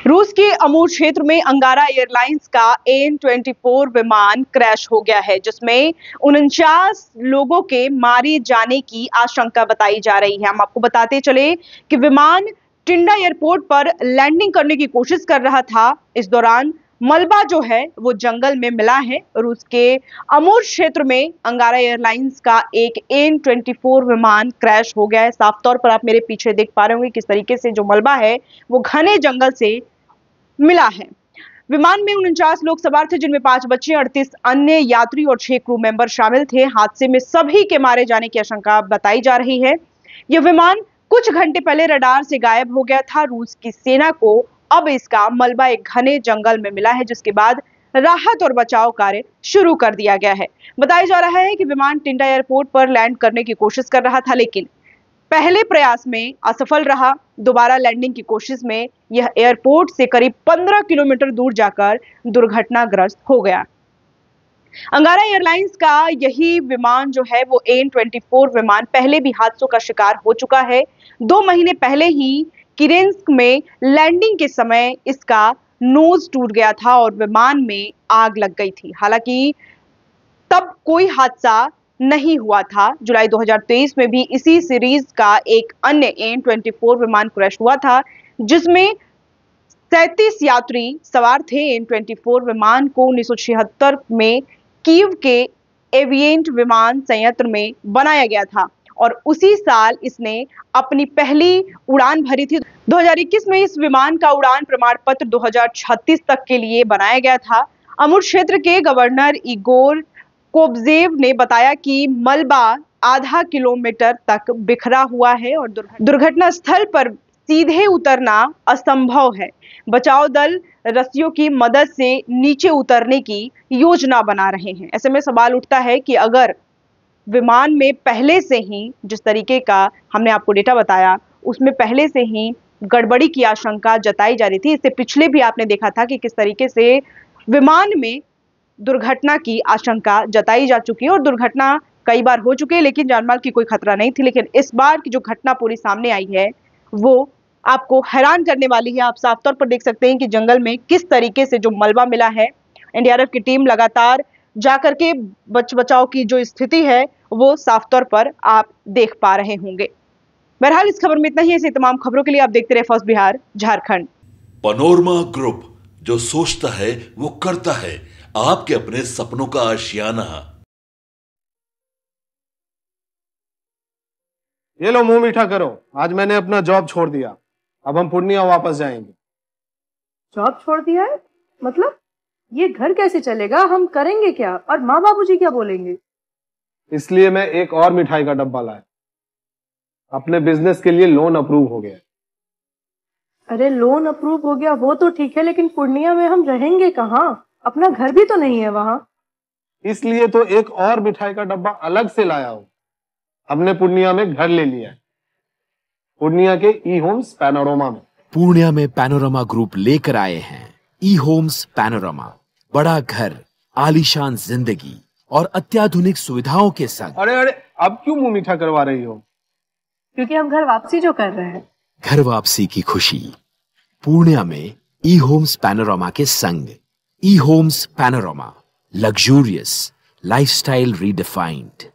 रूस के अमूर क्षेत्र में अंगारा एयरलाइंस का AN-24 विमान क्रैश हो गया है, जिसमें 49 लोगों के मारे जाने की आशंका बताई जा रही है। हम आपको बताते चले कि विमान टिंडा एयरपोर्ट पर लैंडिंग करने की कोशिश कर रहा था। इस दौरान मलबा जो है वो जंगल में मिला है। रूस के अमूर क्षेत्र में अंगारा एयरलाइंस का एक AN-24 विमान क्रैश हो गया है। साफ तौर पर आप मेरे पीछे देख पा रहे होंगे किस तरीके से जो मलबा है वो घने जंगल से मिला है। विमान में 49 लोग सवार थे, जिनमें 5 बच्चे, 38 अन्य यात्री और 6 क्रू मेंबर शामिल थे। हादसे में सभी के मारे जाने की आशंका बताई जा रही है। यह विमान कुछ घंटे पहले रडार से गायब हो गया था। रूस की सेना को अब इसका मलबा एक घने जंगल में मिला है, जिसके बाद राहत और बचाव कार्य शुरू कर दिया गया है। बताया जा रहा है कि विमान टिंडा एयरपोर्ट पर लैंड करने की कोशिश कर रहा था, लेकिन पहले प्रयास में असफल रहा। दोबारा लैंडिंग की कोशिश में यह एयरपोर्ट से करीब 15 किलोमीटर दूर जाकर दुर्घटनाग्रस्त हो गया। अंगारा एयरलाइंस का यही विमान जो है वो AN-24 विमान पहले भी हादसों का शिकार हो चुका है। 2 महीने पहले ही किरेंस्क में लैंडिंग के समय इसका नोज टूट गया था और विमान में आग लग गई थी। हालांकि तब कोई हादसा नहीं हुआ था। जुलाई 2023 में भी इसी सीरीज का एक अन्य AN-24 विमान क्रैश हुआ था, जिसमें 37 यात्री सवार थे। AN-24 विमान को 1976 में कीव के एविएंट विमान संयंत्र में बनाया गया था और उसी साल इसने अपनी पहली उड़ान भरी थी। 2021 में इस विमान का उड़ान प्रमाण पत्र 2036 तक के लिए बनाया गया था। अमूर क्षेत्र के गवर्नर इगोर कोबजेव ने बताया कि मलबा आधा किलोमीटर तक बिखरा हुआ है और दुर्घटना स्थल पर सीधे उतरना असंभव है। बचाव दल रस्सियों की मदद से नीचे उतरने की योजना बना रहे हैं। ऐसे में सवाल उठता है कि अगर विमान में पहले से ही जिस तरीके का हमने आपको डेटा बताया, उसमें पहले से ही गड़बड़ी की आशंका जताई जा रही थी। इससे पिछले भी आपने देखा था कि किस तरीके से विमान में दुर्घटना की आशंका जताई जा चुकी है और दुर्घटना कई बार हो चुकी है, लेकिन जानमाल की कोई खतरा नहीं थी। लेकिन इस बार की जो घटना पूरी सामने आई है वो आपको हैरान करने वाली है। आप साफ तौर पर देख सकते हैं कि जंगल में किस तरीके से जो मलबा मिला है। NDRF की टीम लगातार जाकर के बचाव की जो स्थिति है वो साफ तौर पर आप देख पा रहे होंगे। बहरहाल इस खबर में इतना ही। ऐसी तमाम खबरों के लिए आप देखते रहे first Bihar Jharkhand. Panorama group, जो सोचता है वो करता है। आपके अपने सपनों का आशियाना। ये लो, मुंह मीठा करो। आज मैंने अपना जॉब छोड़ दिया। अब हम पूर्णिया वापस जाएंगे। जॉब छोड़ दिया है? मतलब ये घर कैसे चलेगा? हम करेंगे क्या? और माँ बाबूजी क्या बोलेंगे? इसलिए मैं एक और मिठाई का डब्बा लाया। अपने बिजनेस के लिए लोन अप्रूव हो गया। अरे लोन अप्रूव हो गया वो तो ठीक है, लेकिन पूर्णिया में हम रहेंगे कहाँ? अपना घर भी तो नहीं है वहां। इसलिए तो एक और मिठाई का डब्बा अलग से लाया हूं। हमने पूर्णिया में घर ले लिया है, पूर्णिया के ई-होम्स पैनोरमा में। पूर्णिया में पैनोरमा ग्रुप लेकर आए हैं ई-होम्स पैनोरमा। बड़ा घर, आलीशान जिंदगी और अत्याधुनिक सुविधाओं के संग। अरे अरे, अब क्यों मुंह मीठा करवा रही हो? क्योंकि हम घर वापसी जो कर रहे हैं। घर वापसी की खुशी पूर्णिया में ई-होम्स पैनोरमा के संग। ई-होम्स पैनोरमा, लग्जूरियस लाइफस्टाइल रीडिफाइंड।